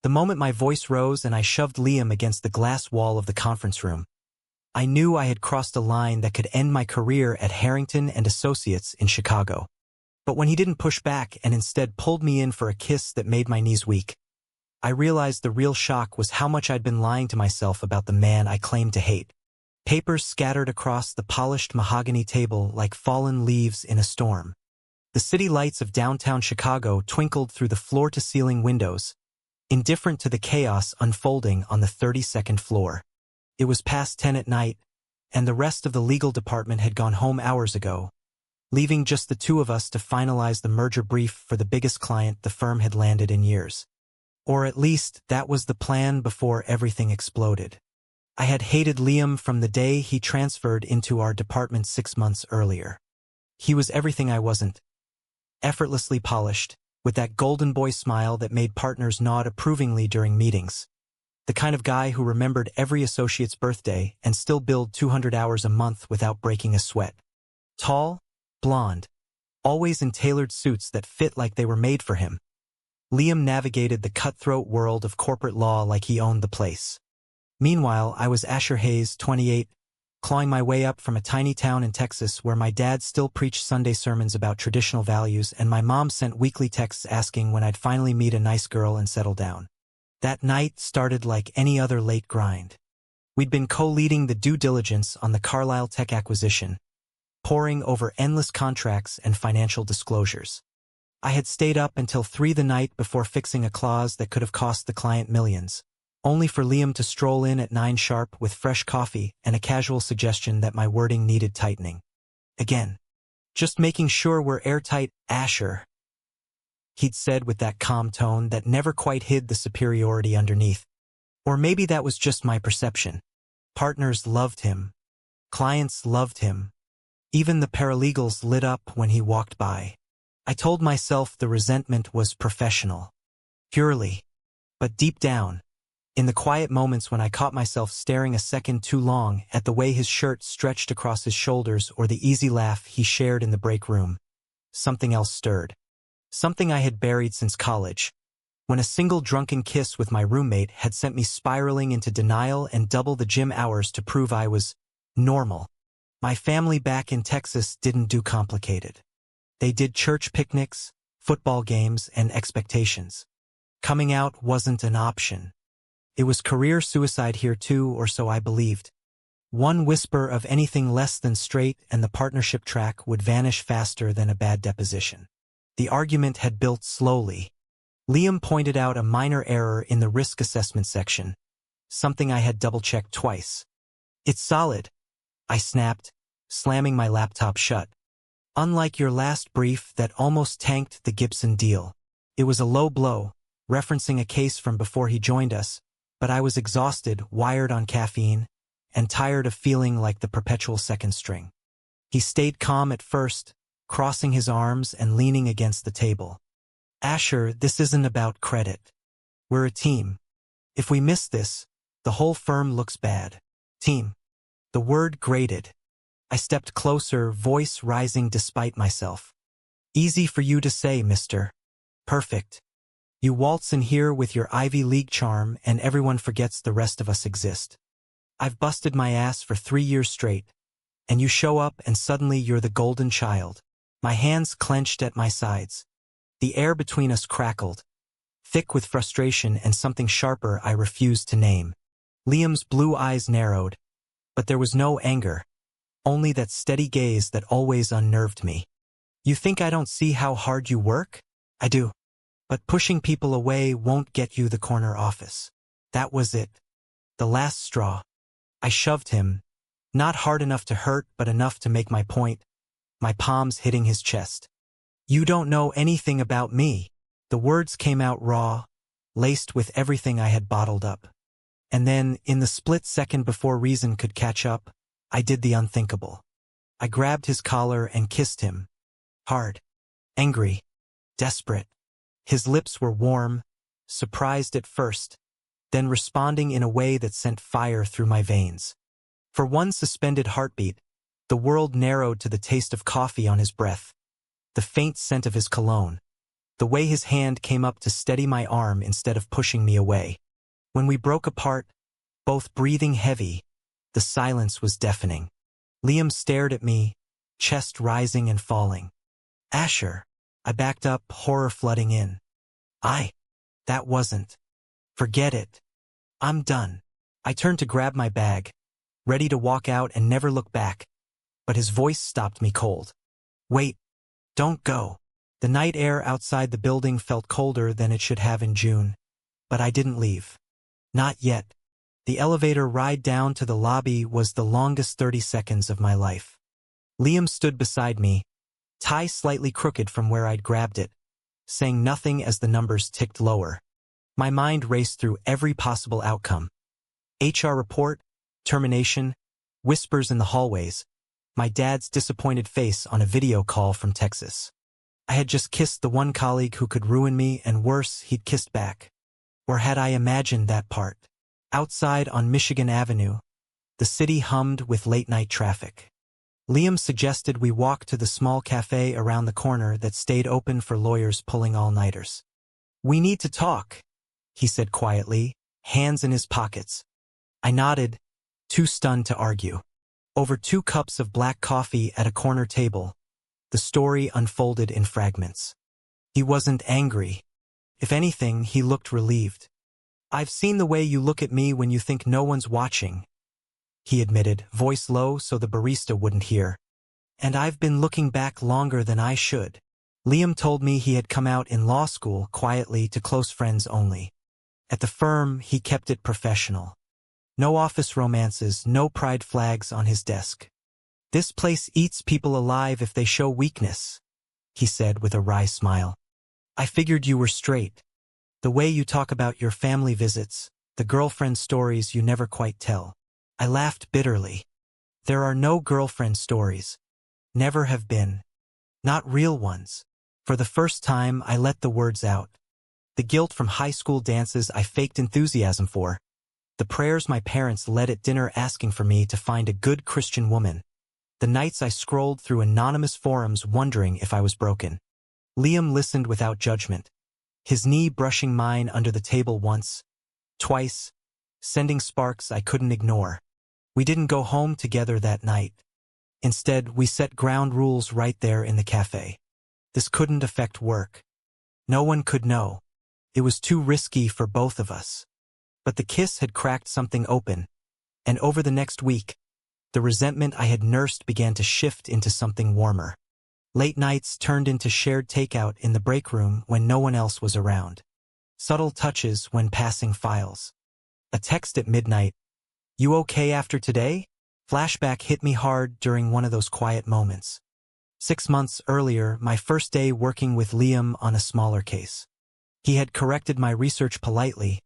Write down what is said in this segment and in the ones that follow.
The moment my voice rose and I shoved Liam against the glass wall of the conference room, I knew I had crossed a line that could end my career at Harrington and Associates in Chicago. But when he didn't push back and instead pulled me in for a kiss that made my knees weak, I realized the real shock was how much I'd been lying to myself about the man I claimed to hate. Papers scattered across the polished mahogany table like fallen leaves in a storm. The city lights of downtown Chicago twinkled through the floor-to-ceiling windows, indifferent to the chaos unfolding on the 32nd floor. It was past 10 at night, and the rest of the legal department had gone home hours ago, leaving just the two of us to finalize the merger brief for the biggest client the firm had landed in years. Or at least, that was the plan before everything exploded. I had hated Liam from the day he transferred into our department 6 months earlier. He was everything I wasn't. Effortlessly polished, with that golden boy smile that made partners nod approvingly during meetings. The kind of guy who remembered every associate's birthday and still billed 200 hours a month without breaking a sweat. Tall, blonde, always in tailored suits that fit like they were made for him. Liam navigated the cutthroat world of corporate law like he owned the place. Meanwhile, I was Asher Hayes, 28, clawing my way up from a tiny town in Texas where my dad still preached Sunday sermons about traditional values and my mom sent weekly texts asking when I'd finally meet a nice girl and settle down. That night started like any other late grind. We'd been co-leading the due diligence on the Carlisle Tech acquisition, poring over endless contracts and financial disclosures. I had stayed up until 3 the night before fixing a clause that could have cost the client millions, only for Liam to stroll in at 9 sharp with fresh coffee and a casual suggestion that my wording needed tightening. Again, just making sure we're airtight, Asher, he'd said with that calm tone that never quite hid the superiority underneath. Or maybe that was just my perception. Partners loved him. Clients loved him. Even the paralegals lit up when he walked by. I told myself the resentment was professional. Purely. But deep down, in the quiet moments when I caught myself staring a second too long at the way his shirt stretched across his shoulders or the easy laugh he shared in the break room, something else stirred. Something I had buried since college, when a single drunken kiss with my roommate had sent me spiraling into denial and double the gym hours to prove I was normal. My family back in Texas didn't do complicated. They did church picnics, football games, and expectations. Coming out wasn't an option. It was career suicide here too, or so I believed. One whisper of anything less than straight and the partnership track would vanish faster than a bad deposition. The argument had built slowly. Liam pointed out a minor error in the risk assessment section, something I had double-checked twice. "It's solid," I snapped, slamming my laptop shut. "Unlike your last brief that almost tanked the Gibson deal." It was a low blow, referencing a case from before he joined us, but I was exhausted, wired on caffeine, and tired of feeling like the perpetual second string. He stayed calm at first, crossing his arms and leaning against the table. "Asher, this isn't about credit. We're a team. If we miss this, the whole firm looks bad." Team. The word grated. I stepped closer, voice rising despite myself. "Easy for you to say, mister. Perfect. You waltz in here with your Ivy League charm and everyone forgets the rest of us exist. I've busted my ass for 3 years straight, and you show up and suddenly you're the golden child." My hands clenched at my sides. The air between us crackled, thick with frustration and something sharper I refused to name. Liam's blue eyes narrowed, but there was no anger, only that steady gaze that always unnerved me. "You think I don't see how hard you work? I do. But pushing people away won't get you the corner office." That was it. The last straw. I shoved him, not hard enough to hurt but enough to make my point, my palms hitting his chest. "You don't know anything about me." The words came out raw, laced with everything I had bottled up. And then, in the split second before reason could catch up, I did the unthinkable. I grabbed his collar and kissed him. Hard. Angry. Desperate. His lips were warm, surprised at first, then responding in a way that sent fire through my veins. For one suspended heartbeat, the world narrowed to the taste of coffee on his breath, the faint scent of his cologne, the way his hand came up to steady my arm instead of pushing me away. When we broke apart, both breathing heavy, the silence was deafening. Liam stared at me, chest rising and falling. Asher, I backed up, horror flooding in. That wasn't. Forget it. I'm done. I turned to grab my bag, ready to walk out and never look back, but his voice stopped me cold. Wait, don't go. The night air outside the building felt colder than it should have in June, but I didn't leave. Not yet. The elevator ride down to the lobby was the longest 30 seconds of my life. Liam stood beside me, tie slightly crooked from where I'd grabbed it, saying nothing as the numbers ticked lower. My mind raced through every possible outcome. HR report, termination, whispers in the hallways, my dad's disappointed face on a video call from Texas. I had just kissed the one colleague who could ruin me, and worse, he'd kissed back. Or had I imagined that part? Outside on Michigan Avenue, the city hummed with late-night traffic. Liam suggested we walk to the small cafe around the corner that stayed open for lawyers pulling all-nighters. We need to talk, he said quietly, hands in his pockets. I nodded, too stunned to argue. Over 2 cups of black coffee at a corner table, the story unfolded in fragments. He wasn't angry. If anything, he looked relieved. I've seen the way you look at me when you think no one's watching, he admitted, voice low so the barista wouldn't hear. And I've been looking back longer than I should. Liam told me he had come out in law school quietly to close friends only. At the firm, he kept it professional. No office romances, no pride flags on his desk. This place eats people alive if they show weakness, he said with a wry smile. I figured you were straight. The way you talk about your family visits, the girlfriend stories you never quite tell. I laughed bitterly. There are no girlfriend stories. Never have been. Not real ones. For the first time, I let the words out. The guilt from high school dances I faked enthusiasm for. The prayers my parents led at dinner asking for me to find a good Christian woman. The nights I scrolled through anonymous forums wondering if I was broken. Liam listened without judgment, his knee brushing mine under the table once, twice, sending sparks I couldn't ignore. We didn't go home together that night. Instead, we set ground rules right there in the cafe. This couldn't affect work. No one could know. It was too risky for both of us. But the kiss had cracked something open, and over the next week, the resentment I had nursed began to shift into something warmer. Late nights turned into shared takeout in the break room when no one else was around. Subtle touches when passing files. A text at midnight. You okay after today? Flashback hit me hard during one of those quiet moments. 6 months earlier, my first day working with Liam on a smaller case. He had corrected my research politely,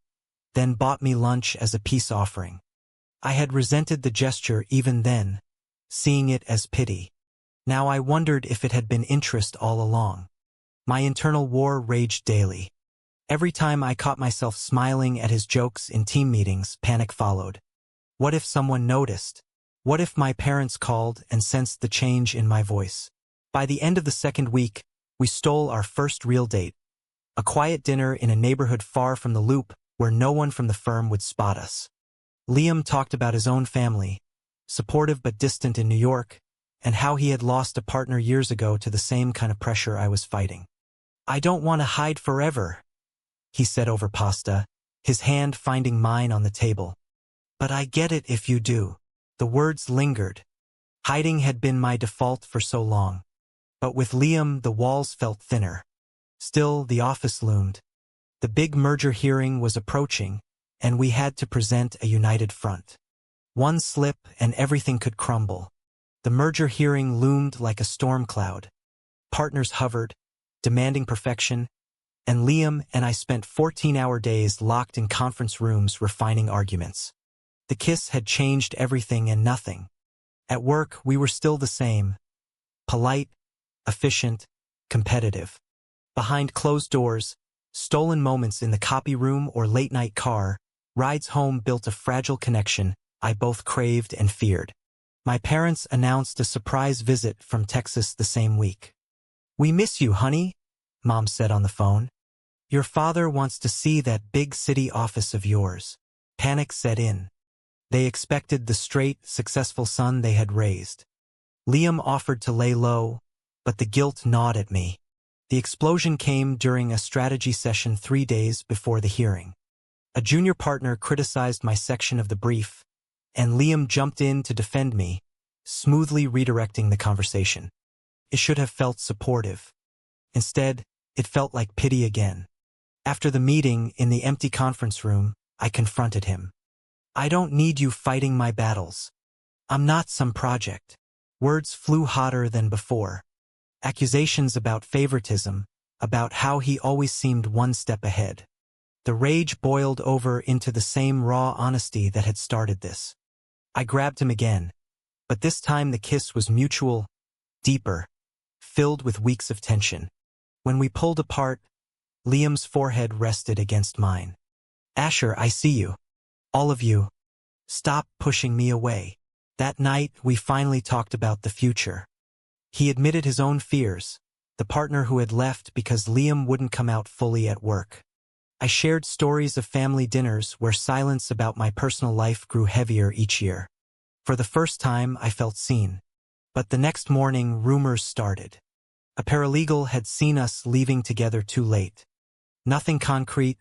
then bought me lunch as a peace offering. I had resented the gesture even then, seeing it as pity. Now I wondered if it had been interest all along. My internal war raged daily. Every time I caught myself smiling at his jokes in team meetings, panic followed. What if someone noticed? What if my parents called and sensed the change in my voice? By the end of the second week, we stole our first real date. A quiet dinner in a neighborhood far from the loop where no one from the firm would spot us. Liam talked about his own family, supportive but distant in New York, and how he had lost a partner years ago to the same kind of pressure I was fighting. I don't want to hide forever, he said over pasta, his hand finding mine on the table. But I get it if you do. The words lingered. Hiding had been my default for so long. But with Liam, the walls felt thinner. Still, the office loomed. The big merger hearing was approaching, and we had to present a united front. One slip and everything could crumble. The merger hearing loomed like a storm cloud. Partners hovered, demanding perfection, and Liam and I spent 14-hour days locked in conference rooms refining arguments. The kiss had changed everything and nothing. At work, we were still the same. Polite, efficient, competitive. Behind closed doors, stolen moments in the copy room or late-night car, rides home built a fragile connection I both craved and feared. My parents announced a surprise visit from Texas the same week. We miss you, honey, Mom said on the phone. Your father wants to see that big city office of yours. Panic set in. They expected the straight, successful son they had raised. Liam offered to lay low, but the guilt gnawed at me. The explosion came during a strategy session 3 days before the hearing. A junior partner criticized my section of the brief, and Liam jumped in to defend me, smoothly redirecting the conversation. It should have felt supportive. Instead, it felt like pity again. After the meeting, in the empty conference room, I confronted him. I don't need you fighting my battles. I'm not some project. Words flew hotter than before. Accusations about favoritism, about how he always seemed one step ahead. The rage boiled over into the same raw honesty that had started this. I grabbed him again, but this time the kiss was mutual, deeper, filled with weeks of tension. When we pulled apart, Liam's forehead rested against mine. Asher, I see you. All of you. Stop pushing me away. That night, we finally talked about the future. He admitted his own fears, the partner who had left because Liam wouldn't come out fully at work. I shared stories of family dinners where silence about my personal life grew heavier each year. For the first time, I felt seen. But the next morning, rumors started. A paralegal had seen us leaving together too late. Nothing concrete,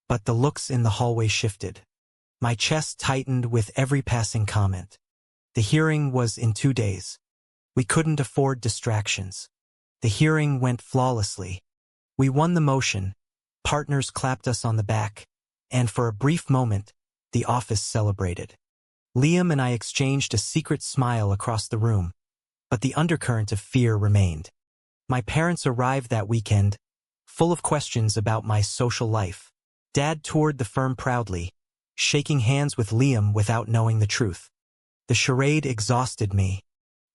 but the looks in the hallway shifted. My chest tightened with every passing comment. The hearing was in 2 days. We couldn't afford distractions. The hearing went flawlessly. We won the motion. Partners clapped us on the back, and for a brief moment, the office celebrated. Liam and I exchanged a secret smile across the room, but the undercurrent of fear remained. My parents arrived that weekend, full of questions about my social life. Dad toured the firm proudly, shaking hands with Liam without knowing the truth. The charade exhausted me.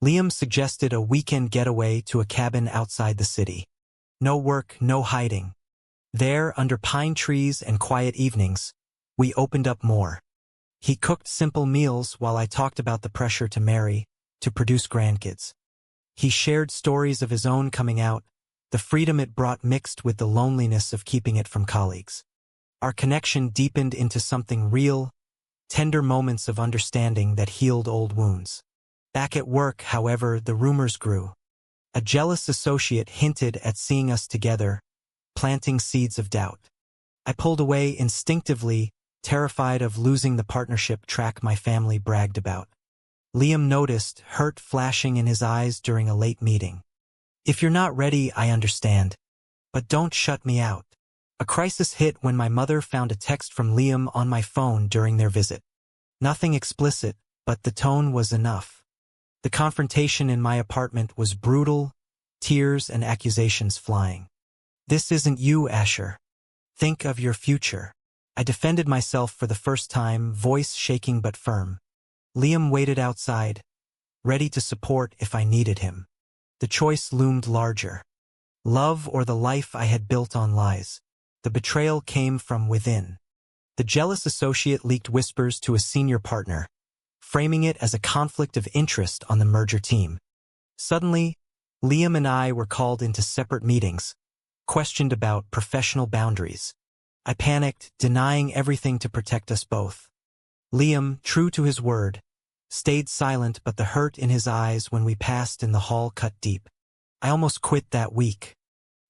Liam suggested a weekend getaway to a cabin outside the city. No work, no hiding. There, under pine trees and quiet evenings, we opened up more. He cooked simple meals while I talked about the pressure to marry, to produce grandkids. He shared stories of his own coming out, the freedom it brought mixed with the loneliness of keeping it from colleagues. Our connection deepened into something real, tender moments of understanding that healed old wounds. Back at work, however, the rumors grew. A jealous associate hinted at seeing us together, planting seeds of doubt. I pulled away instinctively, terrified of losing the partnership track my family bragged about. Liam noticed, hurt flashing in his eyes during a late meeting. If you're not ready, I understand. But don't shut me out. A crisis hit when my mother found a text from Liam on my phone during their visit. Nothing explicit, but the tone was enough. The confrontation in my apartment was brutal, tears and accusations flying. This isn't you, Asher. Think of your future. I defended myself for the first time, voice shaking but firm. Liam waited outside, ready to support if I needed him. The choice loomed larger. Love or the life I had built on lies. The betrayal came from within. The jealous associate leaked whispers to a senior partner, framing it as a conflict of interest on the merger team. Suddenly, Liam and I were called into separate meetings, questioned about professional boundaries. I panicked, denying everything to protect us both. Liam, true to his word, stayed silent, but the hurt in his eyes when we passed in the hall cut deep. I almost quit that week.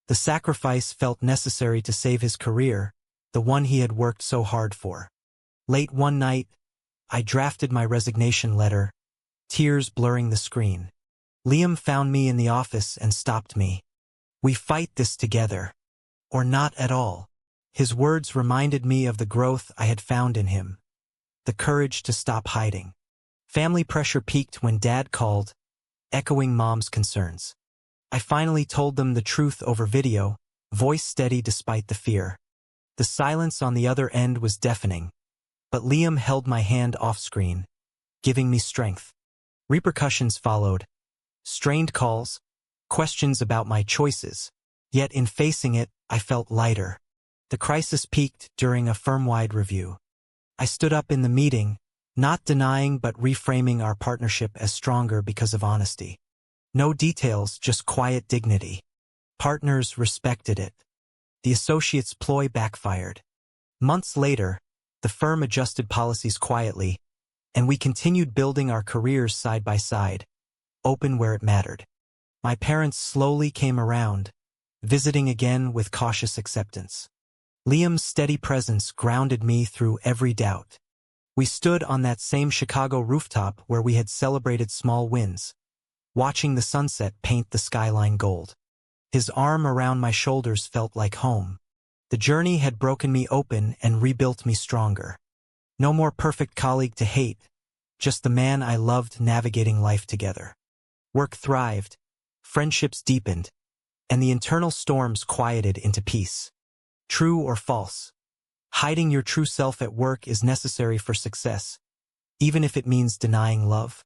The sacrifice felt necessary to save his career, the one he had worked so hard for. Late one night, I drafted my resignation letter, tears blurring the screen. Liam found me in the office and stopped me. We fight this together. Or not at all. His words reminded me of the growth I had found in him. The courage to stop hiding. Family pressure peaked when Dad called, echoing Mom's concerns. I finally told them the truth over video, voice steady despite the fear. The silence on the other end was deafening, but Liam held my hand off-screen, giving me strength. Repercussions followed. Strained calls, questions about my choices. Yet in facing it, I felt lighter. The crisis peaked during a firm-wide review. I stood up in the meeting, not denying but reframing our partnership as stronger because of honesty. No details, just quiet dignity. Partners respected it. The associate's ploy backfired. Months later, the firm adjusted policies quietly, and we continued building our careers side by side, open where it mattered. My parents slowly came around, visiting again with cautious acceptance. Liam's steady presence grounded me through every doubt. We stood on that same Chicago rooftop where we had celebrated small wins, watching the sunset paint the skyline gold. His arm around my shoulders felt like home. The journey had broken me open and rebuilt me stronger. No more perfect colleague to hate, just the man I loved navigating life together. Work thrived, friendships deepened, and the internal storms quieted into peace. True or false? Hiding your true self at work is necessary for success, even if it means denying love.